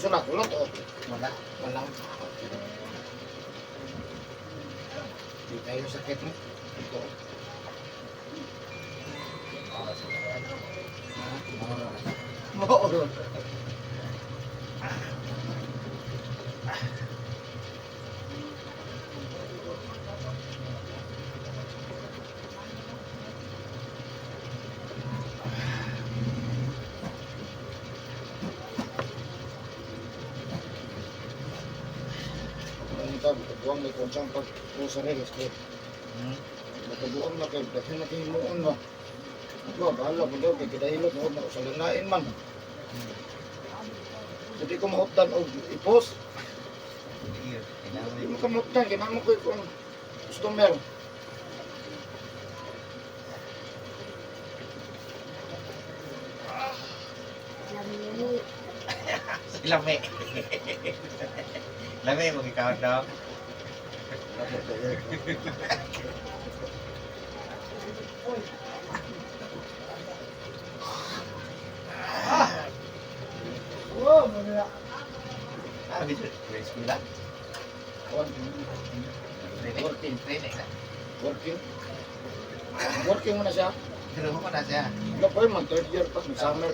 sulat-sulat o wala, walang. Di tayo sakit mo. Ito. Mauro. Buang may kunsang pag-rosary kasi natabuang na kayo dahil nakihimuon na ito, bahala po daw kay kidahilot na na sa lanain man hindi ko mahutdan o ipos hindi mo ka mahutdan kinamo ko kung customer Lame. Lame mo ikaw daw. oh, mana Habis sekolah. working Training na. working mo na siya Pero mo na siya. ano po yung mag third year pa mag-summer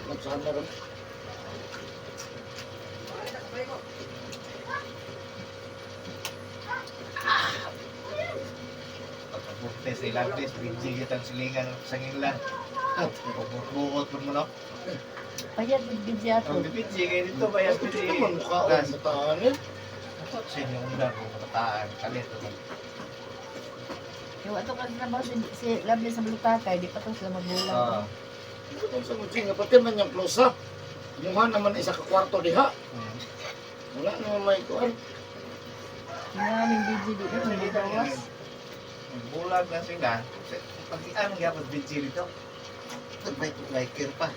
Pagkapuntes sa ilang days, binji kitang silingan sa ngilan. Pagbuot mo no? Payat bidya to. Ang binji kayo dito, bayas ito binji. naman mukha o mataan eh Ako sa inyo undan kung mataan. Kalit ito. Yung ato ka trabaho si Lovely sa Bulutakay, di pa to sila magulang. ito naman sa mutsi nga pati man yung plosa mukha naman isa ka kwarto diha wala naman may kuwan Maraming bidya dito, hindi bawas. Bulag na sila. Pag-ian nga pag binji dito. May liker pa.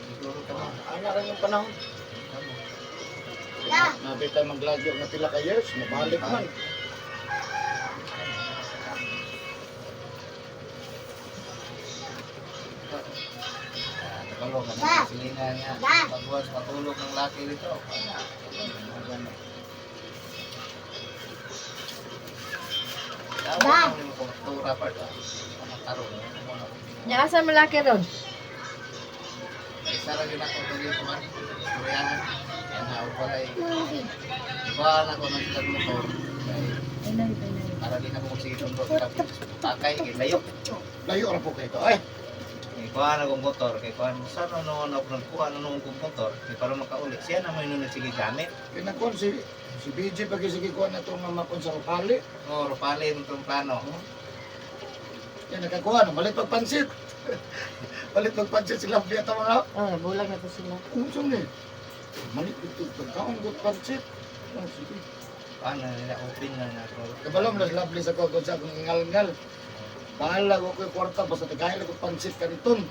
Siguro ka mo. ano rin yung panahon nabi tayo maglagyo na pila ka years mabalik man Nakalong ka na silingan niya. Pagbuwas matulog ng laki dito. Dapat mo mo kultura pa ito. Karon. Asa malaki ron? Isa ra gyud ako dito man. Istoryahan. Yan na walay. Iba na ko nang ilang motor. Inay, inay. Para di na mo sige ko takay layo. layo ra po kayo ito ay Kuha na kong motor, kay kuha saan ano ako nagkuha na nung kong motor, kay para makauli. Siya naman yung nagsige gamit. kinakon si BJ pag sige ko na itong mamakon sa Rupali O, rupali mo itong plano. yan nakakuha na balit pagpansit balit pagpansit sila biya ito mga Oh, nabulag na to sila. kung saan eh malit ito pagkaon ko pansit oh, sige Paano nila open na na ako. kabalam na lovely sa ko kung sa akong ingal-ingal bahala ko ko'y kwarta basta tagayin ko pansit kaniton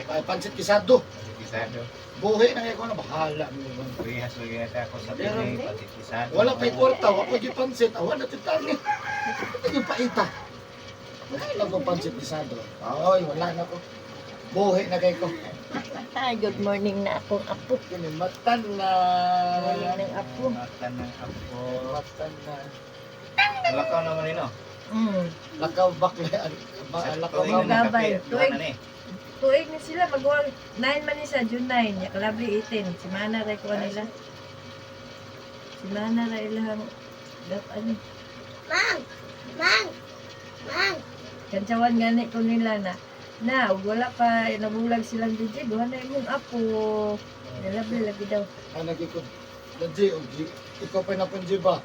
ay pansit kisado Pisado. buhi na kayo ko na bahala mo man. Rihas lagi na ako sa Pero, pinay, pati pisado. wala pa'y kwarta wala pa'y pansit awan na titani ito yung paita bahala ko pansit kisado ay wala na ko buhi na kayo ko Hi, good morning na akong apo. kinimatan na Morning ng apo. Matan ng apo. kinimatan na Lakaw naman nino. lakaw bakla lakaw Tuig ka na. Gabay. Tuig. Tuig na sila, mag-1, 9 man isa, June 9. Ya, Kalabli 18. Si Mana rin ko nila. Si Mana rin ilang, ano, kantsawan gani ko nila na, ug wala pa, nabulag silang DJ, buwan na yung apo. Kalabli lagi daw. ang nagikot na G o G ikaw pa na panji ba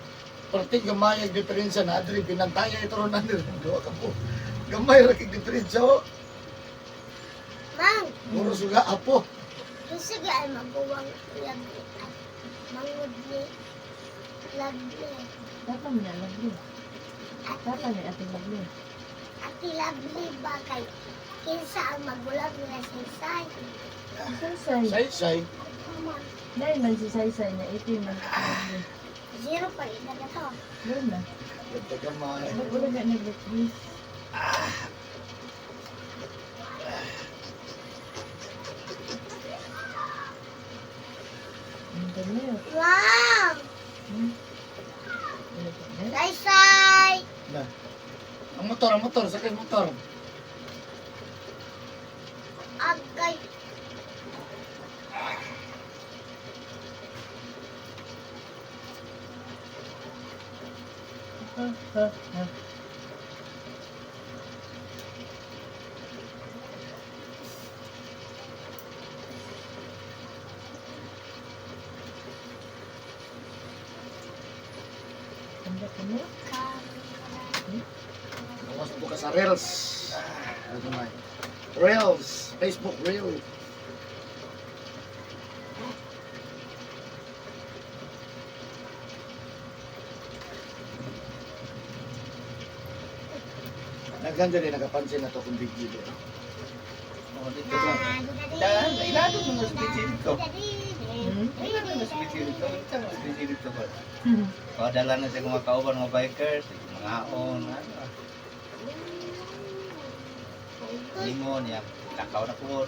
perti gamay ang diferensya na adri pinantaya ito ron na duwa ka po gamay ra kay diferensya o Mang, puro suga apo gusto ka ay mabuwang labi at mangod ni labi. Dapat mo na Lovely. Dapat ni ating Lovely. Ati labi ba kay kinsa ang magulang na saysay? Saysay. say Mama, 9 man si Saysay na 18 man si Lovely. zero pa rin na to. Doon na. ito gamay Mag-ulag na ni Lovely. Ano? Wow! Hmm? Ano pa? Ano? Say-say! Na. Ang motor, sakay motor. Agay. Ano pa mo? Awas po ka sa Reels. Ano na Reels. Facebook Reels. Naganda rin nakapansin na to kung big deal. No? Oh, dito lang. Ilado mo na sa bitsilid ko. Hmm? Ilado mo sa bitsilid ko. Ito mo sa bitsilid ko ba? Padala na sa mga kauban, mga bikers, mga on, ano. Limon, yan. Lakaw na po.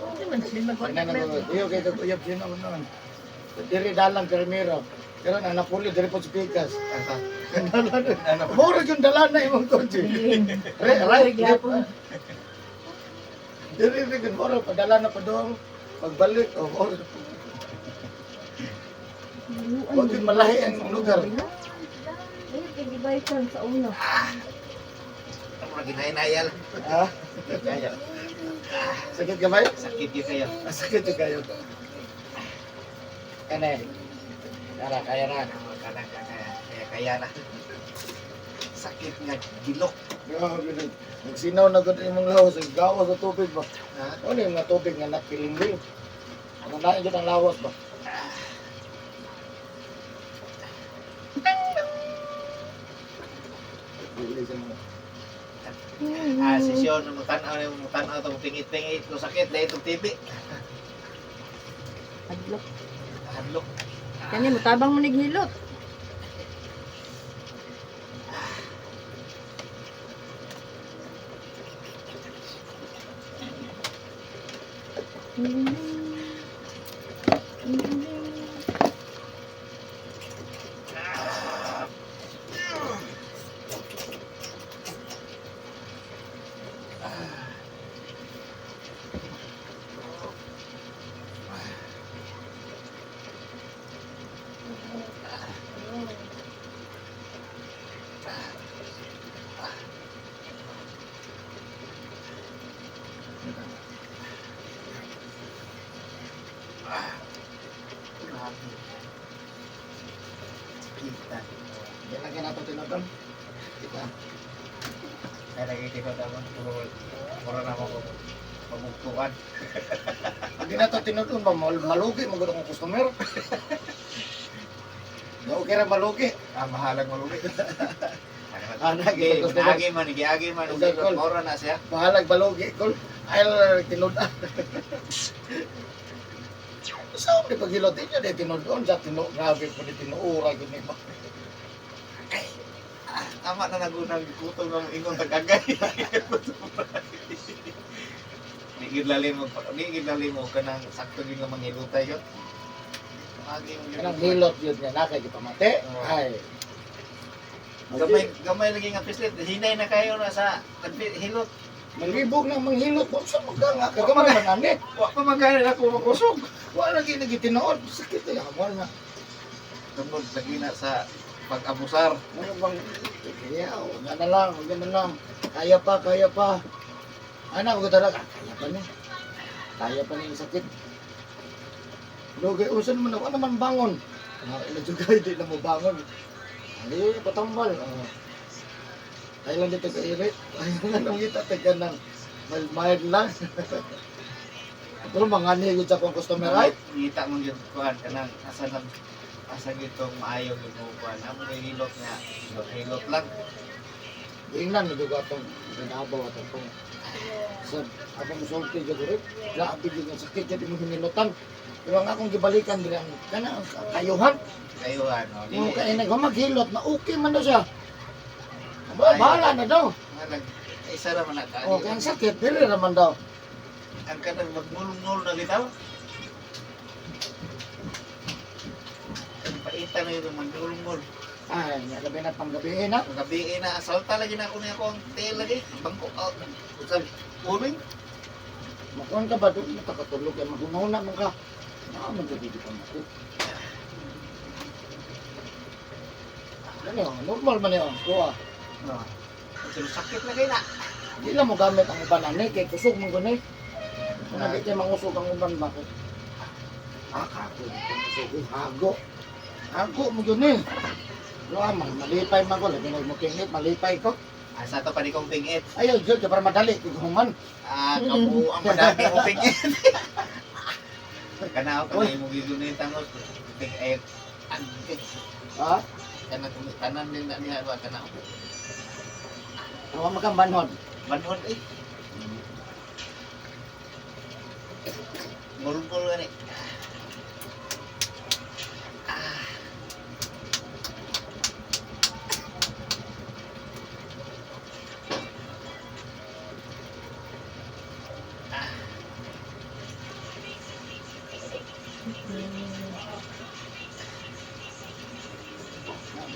Hindi man sila Ano na mag-work. iyo kay kuyab din ako noon. Diri dalang primero. Pero na napuli diri po sa Pikas. Ano? Mura yung dalan na imong kotse. Right, Gyapon. Diri rin mura padala na pa doon. Pagbalik or wag yung malahi ang lugar. Ay, kagibay ko sa uno. Ano na ginahinayal? Ha? Kaya. Sakit ka ba? Sakit yun kayo. Sakit yung kayo. Kane. Kaya na. Kaya na. Sakit nga, gilok. Grabe na. Nagsinaw na ko imong lawas. Gawas sa tubig ba? Ha? Ano yung mga tubig nga nakiling-ling? Ano na yung ang lawas ba? Sisyon, mutanaw itong pingit-pingit ko sakit dahil itong tibi. Hadlok. Hadlok. Kani mo tabang mo nighilot. Kita. Yan lang natin tinatang. Kita. Kaya nagkikita naman. Puro na ako pamugtukan. Hindi na ito tinutun ba? Malugi mo gano'ng customer. Okay ra malugi. Mahalag malugi. Nagi, Giagi man, giagi man. Puro na siya. Mahalag malugi. Kul, ayaw tinudan. Saan di paghilot niya? Di tinudon sa grabe po di tinuura. Gini ba? Tama na nagunang kuto ng ingon tagagay. Digid lalim mo kanang sakto gyud nga mangilutay yun. Agi mo Kanang hilot yun niya na kay gipamate. Oo. Ay. gamay lagi nga pislit. Hinay na kayo na sa hilot. Malibog na manghilot. Huwag sa mga kagamay man ani. Wa pa magaling ako makusog. Wala lagi nagitinood. Sakit na hamal na. Tungod lagi na sa pag-abusar. Ano bang, kaya, huwag na lang, huwag na lang. Kaya pa. Anak, huwag talaga, kaya pa niya. Kaya pa niya yung sakit. Lugay, usan naman, wala naman bangon. Ilagay, di na mo bangon. Ay, patambal. Kaya lang dito ka irit. Kaya nga nang kita, teka ng mild lang. Pero mga nigod sa kong customer, right? Kita mo yung kuhan kanang asa gitong maayo yung kuhan. Amo may hilot nga. Hilot lang. Ingnan, nadugo atong ganabaw at atong sa atong sulti dyan rin. Grabe din ang sakit dyan mo hinilutan. Pero ang akong gibalikan din ang kanang kayuhan. Kayuhan. No? Yung kainag maghilot na okay man daw siya. Bahala na daw. Isa naman na O, kaya ang sakit, dili naman daw. Ang kanang magmulong-mul na bitaw. salta na yun, magulong-gol. Ay, gabi na panggabihin na. Gabi na, salta lagi na ako niya ako ang tail lagi. Bangko, sabi, uling. Makuhan ka ba doon? Nakakatulog yan. Magunahuna mo ka. Magagidi ka mo. Ano yun? Normal man yun. Kuha. Sakit lagi na. Hindi lang mo gamit ang uban ani. Kaya kusog mo gano'n. Kung hindi kayo mangusog ang uban, bakit? Kako. Kusog. Hago. Hago mo gano'n. Malipay man ko. Labi na mo tingit. Malipay ko. Asa to pa di kong pingit. Ayaw, Diyos. Para madali. Tiguman. Kamu ang madami mo pingit. Kana ako kanay mo gigunit tangos. Pingit. Ha? Kanan din na niya ba kana ako. Tawa magkambanhon. Manhon eh. Ngulong-ngul gani.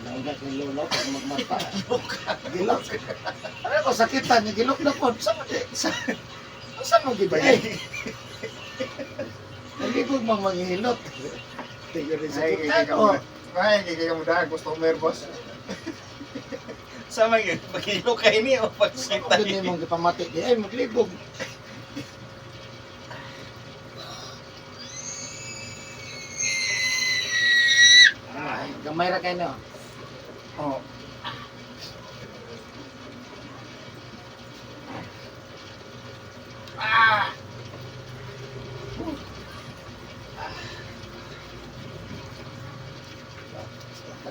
Nanggat ni Lolo pag magmata. Gilok. Ano ko sakitan niya gilok na po. Saan mo gibay? Nalibog mang manghihilot. Tingnan rin sakitan o. Kaya mo dahil customer boss. Sama yun, pag-ilo kayo niya o pagsita Ano din mong gipamati di ay maglibog. Ay, gamay ra kayo no. Oo.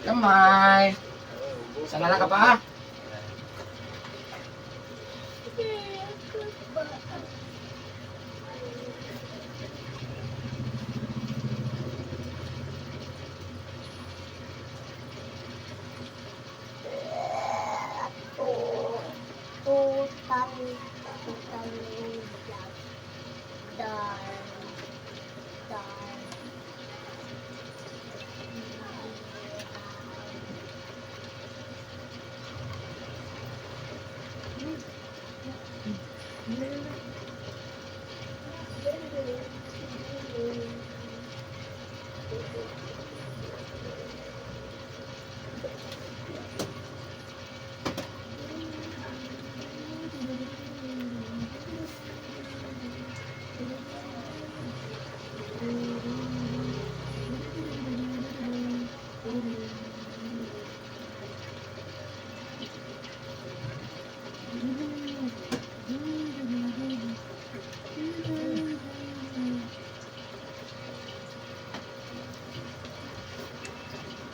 Gamay. Sana lang ka pa ha?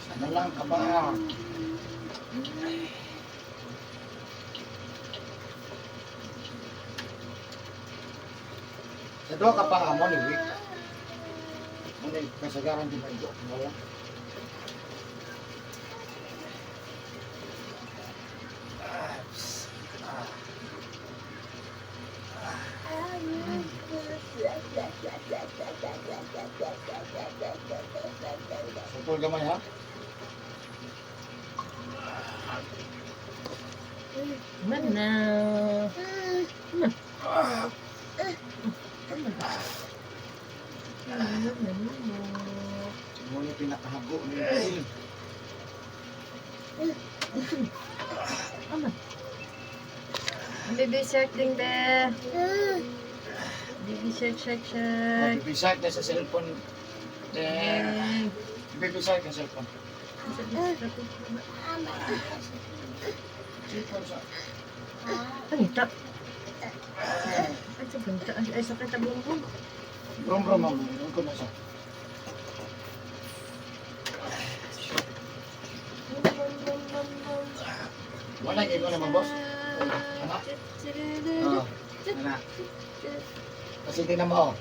Sana lang ka ba? Sa doon ka pa mo ni Wick. Ano yung kasagaran di ba ito? Wala. Supol gamay ha? Mana? Mo ni pinakahago ni Will. Baby shark ding be. Baby shark, shark, shark. Baby shark na sa cellphone. Ay. Baby shark na cellphone. Cellphone siya. Punta. Ay, sa punta. Ay, sa katabong. Brom brom ma'am. Ano ko na siya? Wala kayo ko naman boss. Anak. Ana. Kasi di na mo.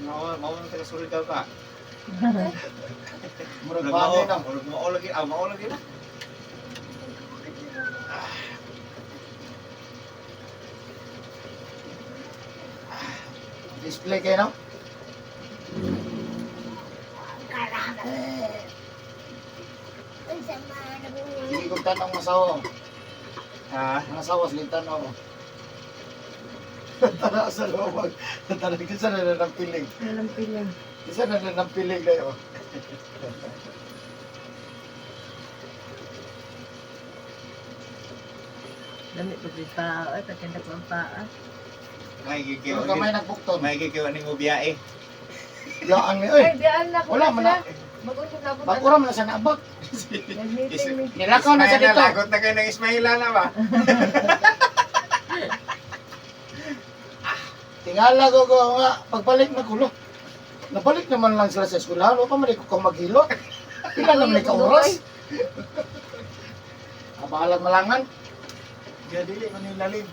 Mau nang taga Surigao ka. Murag Murag bagay na. mao lagi na. Display kayo no? sige tanong masawa. Ha? Mga asawa, sige tanong. Tara sa loob. Tara, kisa na ng piling. Walang pilang. Kisa na ng piling na yun. Dami pag may paa. Ay, patinda ko ang paa. May Yung kamay nagbukton. gigiwa ni mo biyae. Yaan mo, Ay, oy. diyan na ko Wala na man sila. na. Mag-usap na po. Baguram na sa naabot. Nag-meeting me. Nilakaw na siya dito. Lagot na kayo ng Ismaila na ba? Tingala ko nga, pagbalik na kulo. Nabalik naman lang sila sa eskwelahan. O pa man ko kung maghilo. Pila naman ka oras. Abahalang malangan. Diya dili man yung lalim.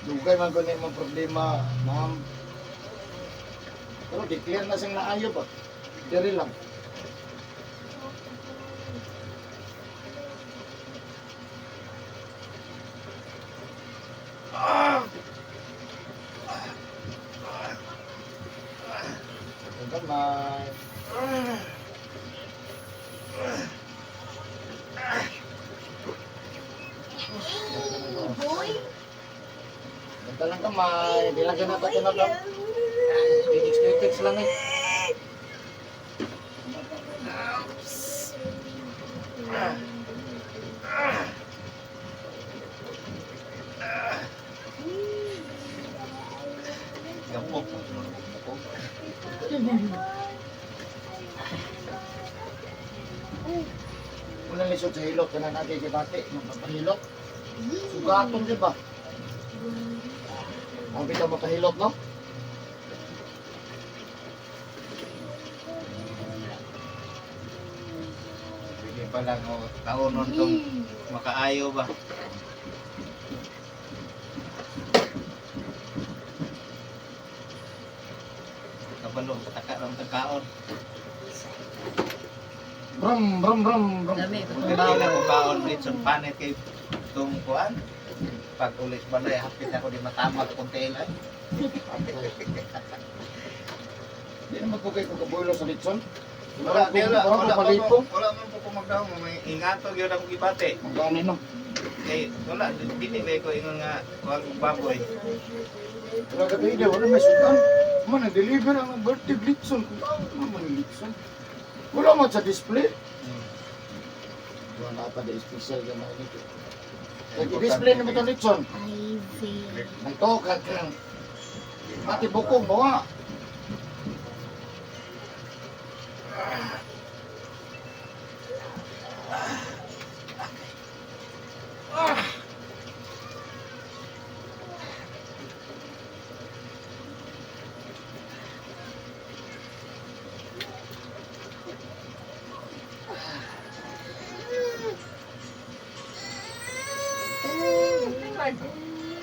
Dugay man ko na problema, ma'am. Pero declare na siyang naayo ba? Diri lang. Gamay. Boy. Ganda lang kamay. Di lang ganun natin na daw. Critics lang eh. Gampok. Unang lisod sa hilot, kanan natin kibati, magpapahilot. Sugatong di ba? Ang bitaw mapahilot, no? Pwede pa lang o taunon tong makaayo ba? Kabalong pataka ng tagkaon. Brum, brum, brum, brum. Dami. Hindi na ko kaon litson panet kay itong kuan. Pag ulit balay, hapit ako di matama kunti lang. Di naman po kayo kabulo sa litson. Wala, di wala, Parang wala kapalipo. wala man po kumagdaw mo may ingato gyud akong gibate. Ang gani no. Kay wala dili ba ko ingon nga wag baboy. Wala ka tayo, wala may sudan. Man, na-deliver ang birthday litson. Ano man yung litson? Wala man sa display. Wala pa di special ka man ito. Nag-display naman itong litson. Ivy. Ito, kagkang. Pati bukong, bawa.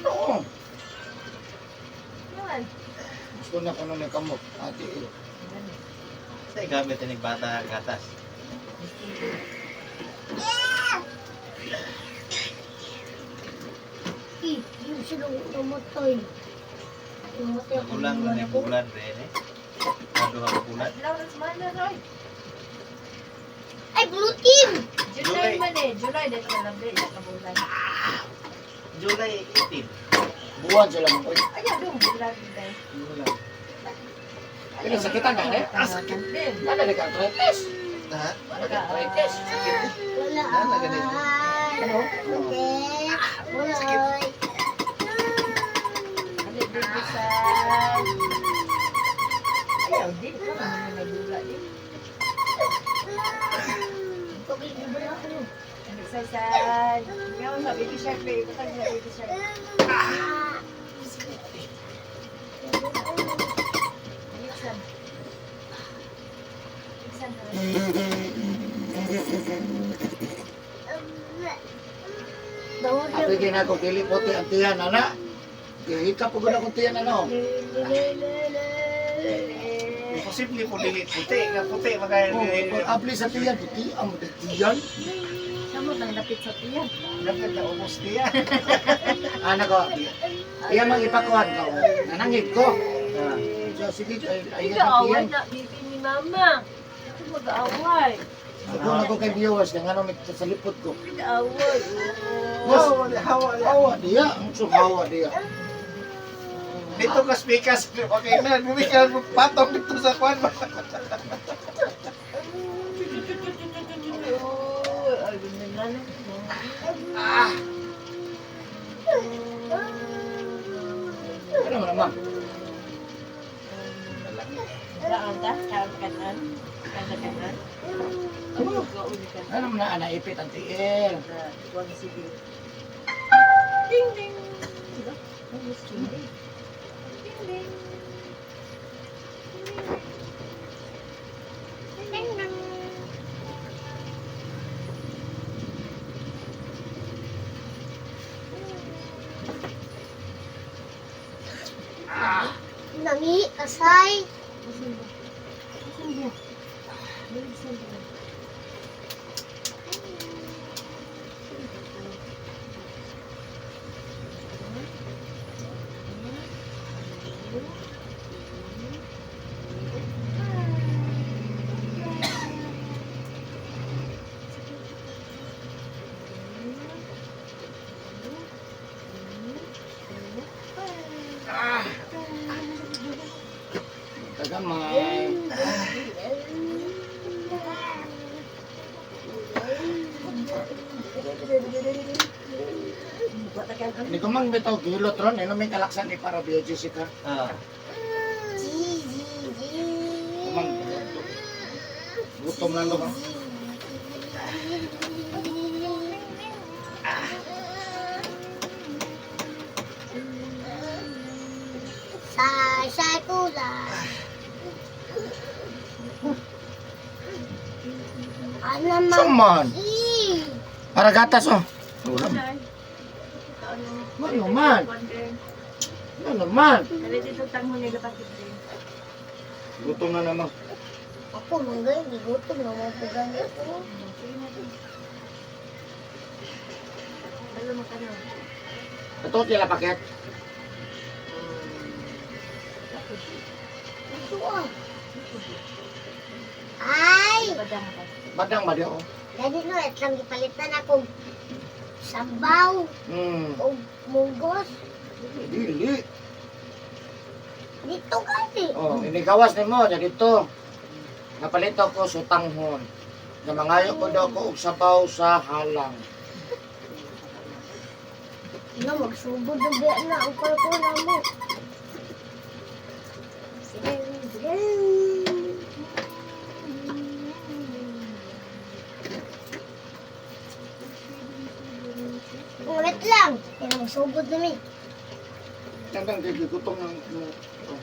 Oo. Gusto na ko nung kamot. Ate, Sa gamit ni bata gatas. Yung silong namatay. Namatay ako. Bulan man yung bulan rin eh. Ano ang bulan? Adlaw na sa mana, Roy. Ay, blue team! July man eh. July, dito na lang din. Kabulan. July 18. buwan sila mo. Ay, yung bulan din. Bulan. Pinasakitan na eh. Sakit din. Ano na ka-arthritis? Ha? Ano ka-arthritis? Wala. Ano na ganito? Ano? Hindi. Wala. Ano din sa... Ayaw, din ka. Ano na gula din. Exercise. Ngayon sa baby shark, baby. Patag na baby shark. Iksan. Iksan. Ate ginako dili puti ang tiyan ana. Hika po gud akong tiyan ano. Imposible po dili puti. Nga puti magaya Oh, ni pag apli sa tiyan puti ang tiyan. Samot ang lapit sa tiyan. dapat na ubos niya. Ana ko. Iya mang ipakuan ko. Nanangit ko. So sige ay Ikaw, away tiyan. na, bibi ni mama. Ito mag-aaway. Ako na ko kay viewers, kaya nga namin sa lipod ko. Away. Hawa, hawa. Hawa diya, ang hawa diya. Dito ka speakers, okay na, bumi ka patong dito sa kwan. Ay, ganyan. Ano mo naman? Saan ka? Saan ka na? Saan ka na? Ano mo na, naipit ang tiil. Huwag sige. Ding ding. Diba? Ding ding. Ding ding. Ding ding. Nami, kasay. Tagamay. Hindi ko mang bitaw kilot ron, ano may kalaksan ni para biya Jessica. Ah, Kumang gutom lang daw. Say kulay. Ano naman? Saman, Eh, para gatas oh. Ulam. Ano man? Ano man? Kali dito tanghon nila pakit din. Gutom na naman. ako manggay, hindi gutom na mga pagano ko. Alam mo ka na. Ito tila paket. Ito ah. Ay! Badang ka. Badang ba diya oh? Dali no, itlang gipalitan ako sabaw o munggos. Dili. Dito kasi. Oh, inigawas ni mo, dyan dito. Napalito ko sa tanghon. Na mangayo ko daw ko og sabaw sa halang. Ano, magsubod ng biya na ang kalkula mo. Sige, sige. Ulit lang. Yan ang magsubod namin. Tandang kay gutom ng oh.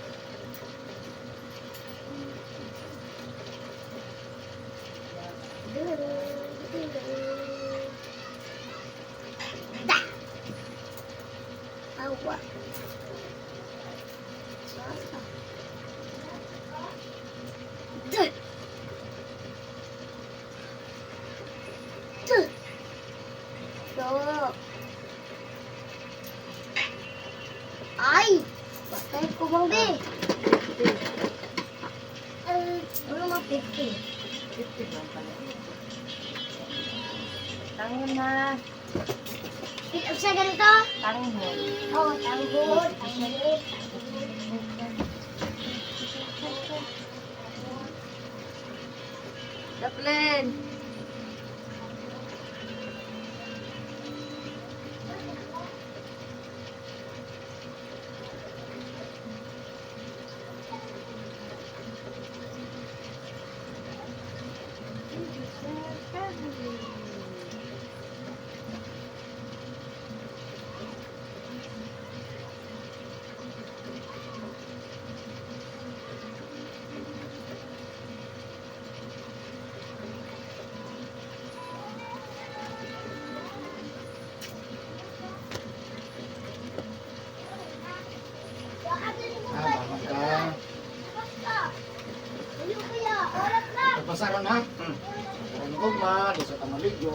Da! Awa. Duh! Duh! So, ay! Patay ko bang be? Ano mga 50? 50 lang pala. Tanghon na. Ang sa ganito? Tanghon. Oo, tanggol. Daplin. Bangon ka. Pasaron ha? Pasaron ko ma, di sa tamaligyo.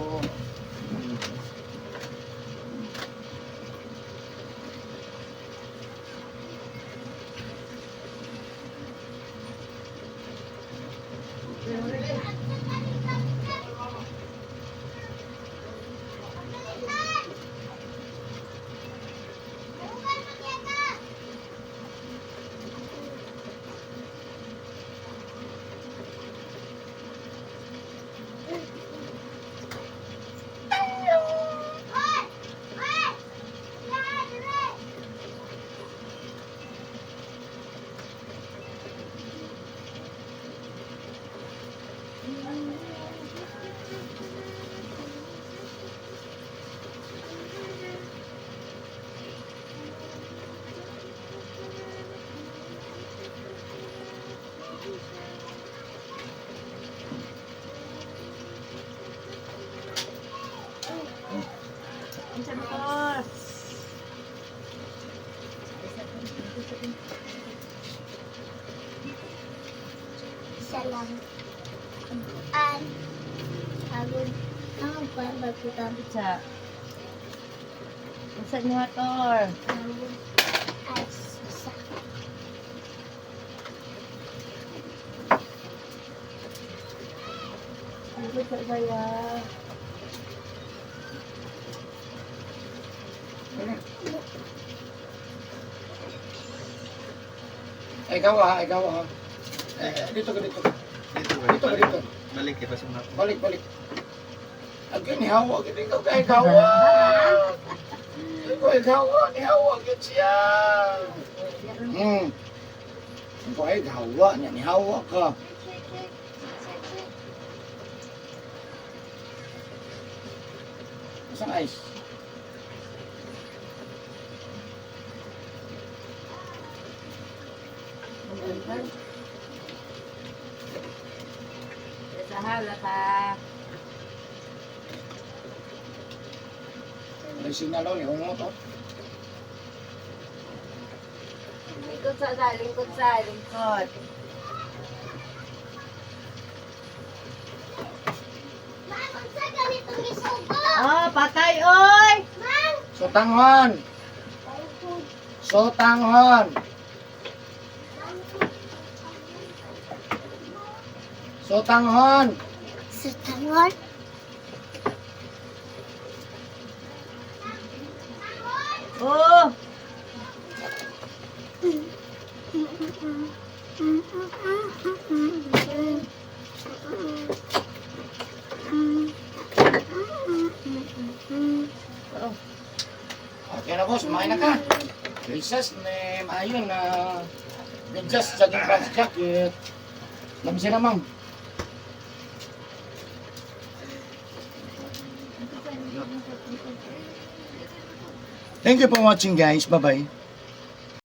lang. Abuan. Agod. Ang pagbagutan. Sa. Unsa ni motor? Agod. Ay, sa. Ano sa saya? Ikaw ha. Dito ka, dito ka. Dito ba? Dito ka, dito. Balik kay pasok na. Balik. Agin, hawa. Agin, ikaw kay hawa. Ikaw ay hawa. Hawa, agin siya. Ikaw ay hawa niya. Hawa ka. Isang ice. Sa hala ka. May signal ni ungo to. Lingkod sa lingkod. Ma'am, ang sa ganitong isugo. Oh, patay oy. Ma'am. Sotanghon. Sotanghon. Sotanghon. Sa tangon. Oh, Okay na boss, kumain na ka. Recess ni Mayon na adjust sa ating pants jacket. Lamsi na ma'am. Thank you for watching guys. Bye-bye.